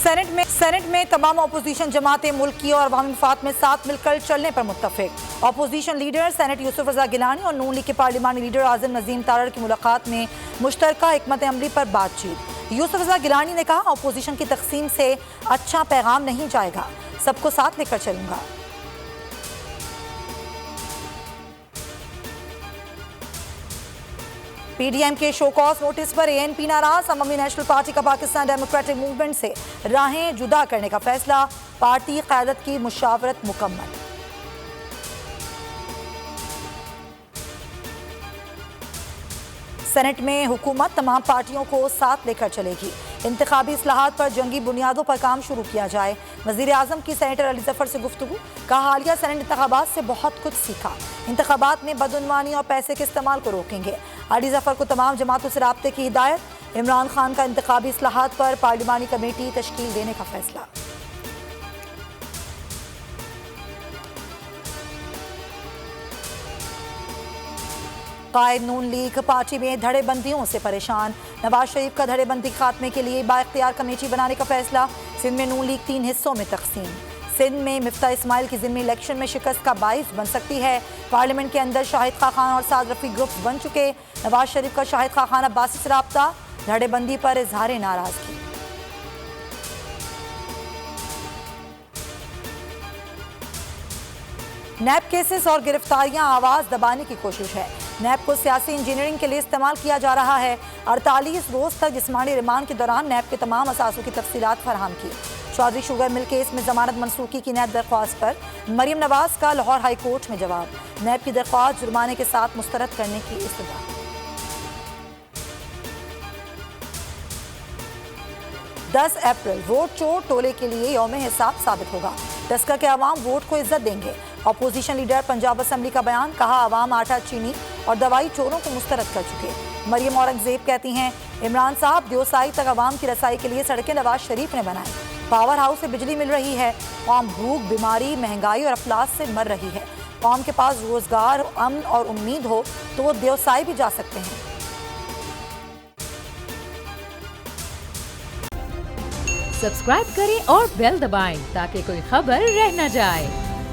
Senate में तमाम opposition जमातें मुल्की और अवामी मफाद में साथ मिलकर चलने पर मुत्तफिक। अपोजिशन लीडर सेनेट यूसुफ रजा गिलानी और नून लीग के पार्लिमानी लीडर आज़म नज़ीम तारड़ की मुलाकात में मुश्तरका हिकमत अमली पर बातचीत। यूसुफ रजा गिलानी ने कहा, अपोजिशन की तकसीम से अच्छा पैगाम नहीं जाएगा, सबको साथ लेकर चलूंगा। पीडीएम के शो कॉज नोटिस पर एएनपी नाराज। अवामी नेशनल पार्टी का पाकिस्तान डेमोक्रेटिक मूवमेंट से राहें जुदा करने का फैसला, पार्टी क़यादत की मुशावरत मुकम्मल। सेनेट में हुकूमत तमाम पार्टियों को साथ लेकर चलेगी। इंतखाबी इस्लाहात पर जंगी बुनियादों पर काम शुरू किया जाए। वज़ीर आज़म की सेनेटर अली ज़फ़र से गुफ्तगू, कहा हालिया सेनेट इंतखाबात से बहुत कुछ सीखा, इंतखाबात में बदउनवानी और पैसे के इस्तेमाल को रोकेंगे। अली ज़फ़र को तमाम जमातों से राब्ते की हिदायत। इमरान खान का इंतखाबी इस्लाहात पर पार्लिमानी कमेटी तश्कील देने का फैसला। कायद नून लीग पार्टी में धड़ेबंदियों से परेशान। नवाज शरीफ का धड़ेबंदी खात्मे के लिए बाइख्तियार कमेटी बनाने का फैसला। सिंध में नून लीग 3 हिस्सों में तकसीम। सिंध में मिफ्ता इस्माइल की ज़िम्मी इलेक्शन में शिकस्त का बाइस बन सकती है। पार्लियामेंट के अंदर शाहिद खान और साद रफ़ी ग्रुप बन चुके। नवाज शरीफ का शाहिद खान अब्बासी से राब्ता, धड़ेबंदी पर इजहार नाराजगी। नैब केसेस और गिरफ्तारियां आवाज दबाने की कोशिश है। नैब को सियासी इंजीनियरिंग के लिए इस्तेमाल किया जा रहा है। 48 रोज तक जिस्मानी रिमांड के दौरान नैब के तमाम असासों की तफसीलात फराहम की। चौधरी शुगर मिल केस में जमानत मनसूखी की नैब दरख्वास्त पर मरियम नवाज का लाहौर हाई कोर्ट में जवाब। नैब की दरख्वास्त जुर्माने के साथ मुस्तरद करने की इस्तदा। 10 अप्रैल वोट चोर टोले के लिए यौम हिसाब साबित होगा। टस्कर के अवाम वोट को इज्जत देंगे। अपोजिशन लीडर पंजाब असम्बली का बयान, कहा अवाम आटा, चीनी और दवाई चोरों को मुस्तरद कर चुके। मरियम औरंगजेब कहती हैं, इमरान साहब दियोसाई तक अवाम की रसाई के लिए सड़कें नवाज शरीफ ने बनाई। पावर हाउस से बिजली मिल रही है। कौम भूख, बीमारी, महंगाई और अफलास से मर रही है। कौम के पास रोजगार, अमन और उम्मीद हो तो वो दियोसाई भी जा सकते हैं। सब्सक्राइब करें और बेल दबाएं ताकि कोई खबर रह न जाए।